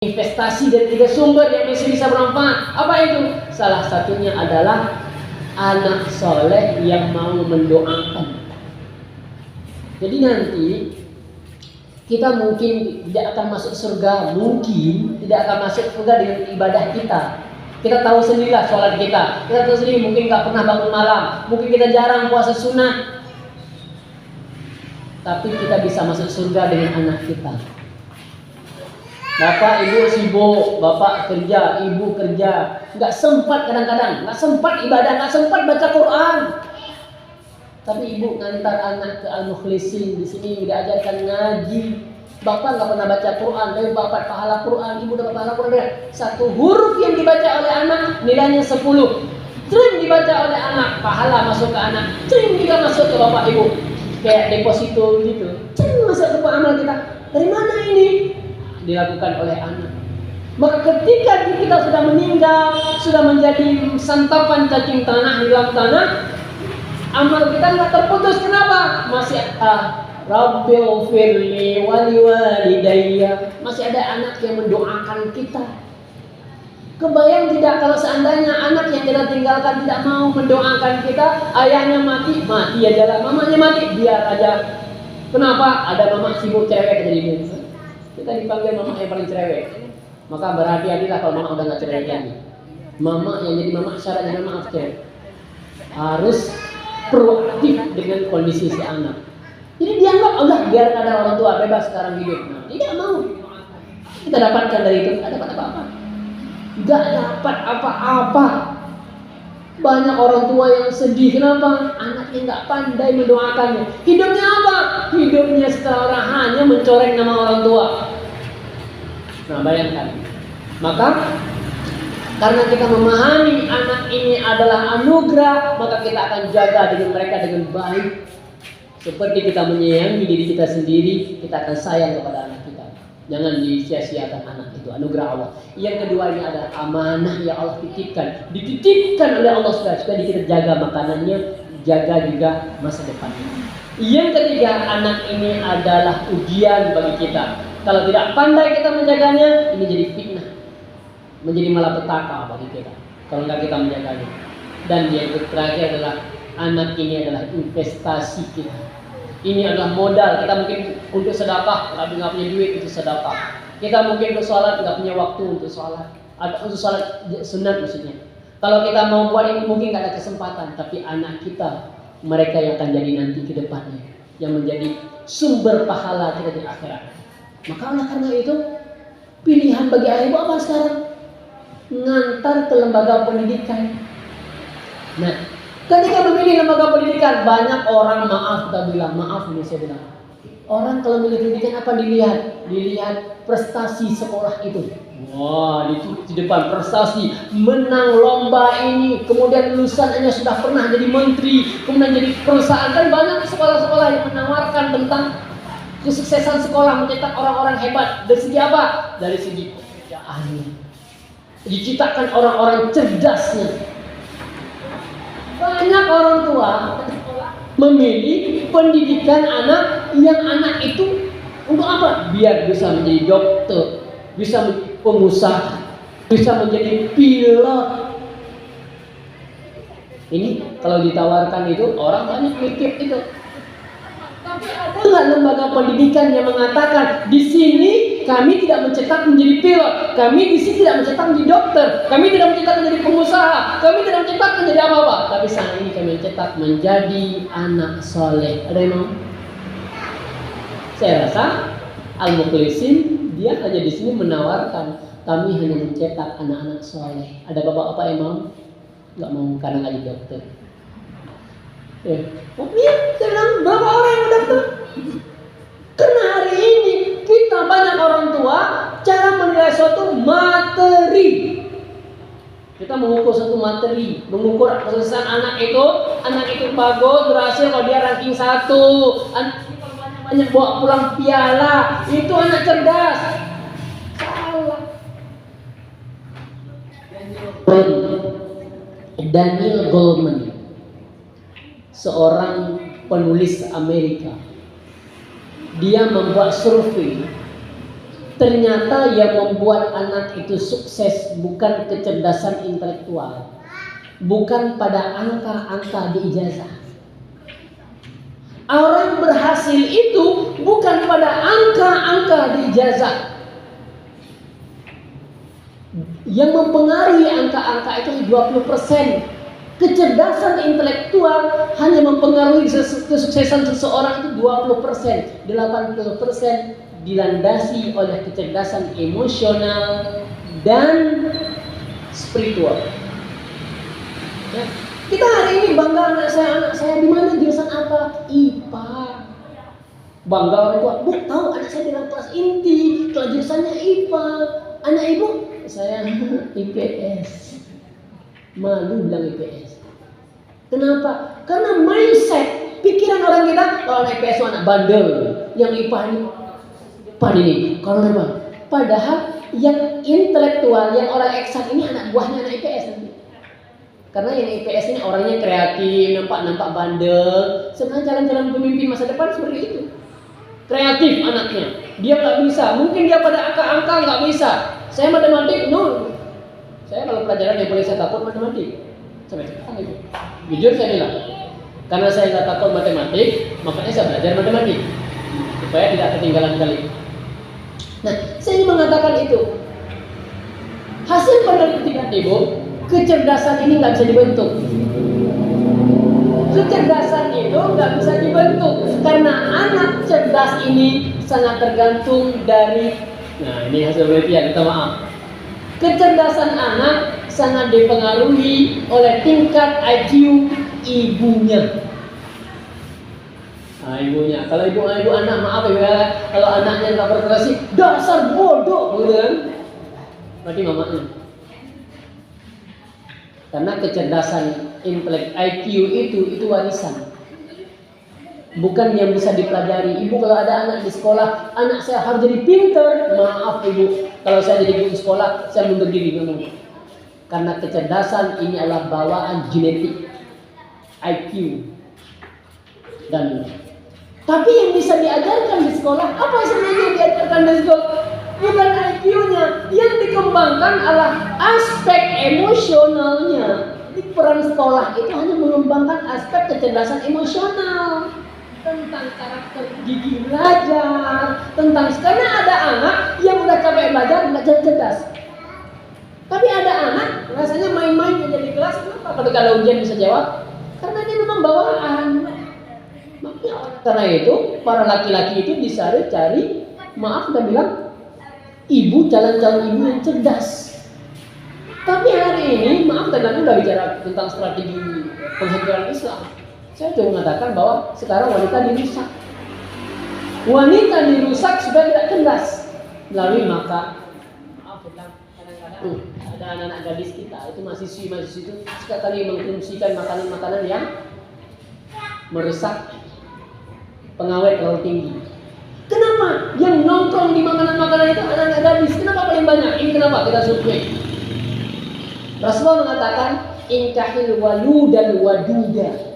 investasi dari 3 sumber yang masih bisa bermanfaat. Apa itu? Salah satunya adalah anak soleh yang mau mendoakan. Jadi nanti kita mungkin tidak akan masuk surga, mungkin tidak akan masuk surga dengan ibadah kita. Kita tahu sendirilah sholat kita. Kita tahu sendiri mungkin nggak pernah bangun malam, mungkin kita jarang puasa sunnah. Tapi kita bisa masuk surga dengan anak kita. Bapak ibu sibuk, bapak kerja, ibu kerja, nggak sempat kadang-kadang, nggak sempat ibadah, nggak sempat baca Quran. Tapi ibu ngantar anak ke Al-Mukhlisin, di sini diajarkan ngaji. Bapak nggak pernah baca Quran, tapi bapak pahala Quran, ibu dapat pahala Quran. Satu huruf yang dibaca oleh anak nilainya 10. Sering dibaca oleh anak, pahala masuk ke anak, sering juga masuk ke bapak ibu. Kayak deposito gitu, sering masuk ke amal kita. Dari mana ini? Dilakukan oleh anak. Maka ketika kita sudah meninggal, sudah menjadi santapan cacing tanah di dalam tanah, amal kita nggak terputus. Kenapa? Masih Rabbil firli wali walidayya. Masih ada anak yang mendoakan kita. Kebayang tidak kalau seandainya anak yang kita tinggalkan tidak mau mendoakan kita, ayahnya mati aja lah, mamanya mati, biar aja. Kenapa? Ada mama sibuk cerewet jadi ini. Kita dipanggil mama yang paling cerewet. Maka berhati-hatilah kalau mama udah nggak cerewet lagi. Mama yang jadi mama syaratnya maaf cerewet. Harus proaktif dengan kondisi si anak. Jadi dianggap Allah biar ada orang tua bebas sekarang hidup. Nah, tidak mau. Kita dapatkan dari itu ada apa-apa. Gak dapat apa-apa. Banyak orang tua yang sedih. Kenapa? Anaknya nggak pandai mendoakannya. Hidupnya apa? Hidupnya sekarang hanya mencoreng nama orang tua. Nah bayangkan. Maka karena kita memahami anak ini adalah anugerah, maka kita akan jaga dengan mereka dengan baik. Seperti kita menyayangi diri kita sendiri, kita akan sayang kepada anak kita. Jangan disia-siakan anak itu, anugerah Allah. Yang kedua ini adalah amanah yang Allah titipkan. Dititipkan oleh Allah supaya kita jaga makanannya, jaga juga masa depannya. Yang ketiga, anak ini adalah ujian bagi kita. Kalau tidak pandai kita menjaganya, ini jadi fitnah. Menjadi malapetaka bagi kita kalau tidak kita menjaganya. Dan yang terakhir adalah anak ini adalah investasi kita. Ini adalah modal. Kita mungkin untuk sedekah, tapi nggak punya duit untuk sedekah. Kita mungkin untuk sholat nggak punya waktu untuk sholat, atau untuk sholat sunat maksudnya. Kalau kita mau buat ini mungkin nggak ada kesempatan. Tapi anak kita, mereka yang akan jadi nanti ke depannya, yang menjadi sumber pahala kita di akhirat. Maka oleh karena itu pilihan bagi ayah ibu apa sekarang? Ngantar ke lembaga pendidikan. Nah, ketika memilih lembaga pendidikan, banyak orang maaf ini saya bilang. Orang kalau memilih pendidikan apa dilihat? Dilihat prestasi sekolah itu. Wah, di depan prestasi, menang lomba ini, kemudian lulusannya sudah pernah jadi menteri, kemudian jadi perusahaan. Kan banyak sekolah-sekolah yang menawarkan tentang kesuksesan sekolah, mencetak orang-orang hebat. Dari segi apa? Dari segi pekerjaannya. Diciptakan orang-orang cerdasnya. Banyak orang tua memilih pendidikan anak yang anak itu untuk apa? Biar bisa menjadi dokter, bisa menjadi pengusaha, bisa menjadi pilot. Ini kalau ditawarkan itu orang banyak mikir itu. Tapi ada nggak lembaga pendidikan yang mengatakan di sini kami tidak mencetak menjadi pilot, kami di sini tidak mencetak menjadi dokter, kami tidak mencetak menjadi pengusaha, kami tidak mencetak menjadi apa-apa, tapi saat ini kami mencetak menjadi anak soleh. Ada yang mau? Saya rasa Al-Mukhlisin dia hanya di sini menawarkan kami hanya mencetak anak-anak soleh. Ada bapak-bapak yang mau? Nggak mau karena nggak jadi dokter. Iya, saya bilang berapa orang yang mendaftar? Karena hari ini kita banyak orang tua cara menilai suatu materi. Kita mengukur suatu materi, mengukur kesuksesan anak itu bagus, berhasil kalau dia ranking 1, anak kita banyak bawa pulang piala, itu anak cerdas. Salah. Daniel Goleman, seorang penulis Amerika, dia membuat survei ternyata yang membuat anak itu sukses bukan kecerdasan intelektual, bukan pada angka-angka di ijazah. Orang berhasil itu bukan pada angka-angka di ijazah. Yang mempengaruhi angka-angka itu 20%. Kecerdasan intelektual hanya mempengaruhi kesuksesan seseorang itu 20%. 80% dilandasi oleh kecerdasan emosional dan spiritual. Ya. Kita hari ini bangga anak saya di mana, jurusan apa? IPA. Bangga orang tua, Bu, tahu anak saya bilang kelas inti, kalau jurusannya IPA. Anak ibu, saya IPS. Malu bilang IPS. Kenapa? Karena mindset, pikiran orang kita, kalau anak IPS itu anak bandel, yang IPA ini depan ini, kalau apa? Padahal yang intelektual, yang orang eksak ini anak buahnya anak IPS nanti. Karena yang IPS ini orangnya kreatif, nampak bandel. Sebenarnya jalan-jalan pemimpin masa depan seperti itu. Kreatif anaknya, dia nggak bisa. Mungkin dia pada angka-angka nggak bisa. Saya matematik, no. Saya kalau pelajaran yang boleh saya takut matematik. Sampai sekarang itu. Jujur saya bilang, karena saya nggak takut matematik, makanya saya belajar matematik supaya tidak ketinggalan kali. Nah, saya ingin mengatakan itu. Hasil penelitian ibu, kecerdasan ini nggak bisa dibentuk. Kecerdasan itu nggak bisa dibentuk karena anak cerdas ini sangat tergantung dari. Nah, ini hasil penelitian, minta maaf. Kecerdasan anak sangat dipengaruhi oleh tingkat IQ ibunya. Nah, ibunya. Kalau ibu anak, maaf ya, kalau anaknya nggak berprestasi, dasar bodoh, gitu kan? Berarti mamanya. Karena kecerdasan intelek IQ itu warisan. Bukan yang bisa dipelajari. Ibu kalau ada anak di sekolah, anak saya harus jadi pintar. Maaf ibu, kalau saya jadi guru sekolah, saya mundur diri ngomong. Karena kecerdasan ini adalah bawaan genetik, IQ. Dan tapi yang bisa diajarkan di sekolah, apa sebenarnya yang diajarkan di sekolah? Bukan IQ-nya, yang dikembangkan adalah aspek emosionalnya. Di peran sekolah itu hanya mengembangkan aspek kecerdasan emosional, tentang karakter gigi belajar, karena ada anak yang udah capek belajar cerdas. Tapi ada anak rasanya main-main aja di kelas, kenapa ketika ujian bisa jawab? Karena dia memang bawaan. Makanya karena itu para laki-laki itu cari, maaf kita bilang, ibu, calon-calon ibu yang cerdas. Tapi hari ini, maaf tadi udah bicara tentang strategi penghidupan Islam. Saya cuma mengatakan bahwa sekarang wanita dirusak. Wanita dirusak supaya tidak cerdas melalui maaf kadang-kadang ada anak-anak gadis kita itu mahasiswi itu sekali mengkonsumsikan makanan-makanan yang merusak pengawet terlalu tinggi. Kenapa? Yang nongkrong di makanan-makanan itu anak-anak gadis. Kenapa paling banyak? Ini kenapa kita survei. Rasulullah mengatakan inkahil walud dan waduda.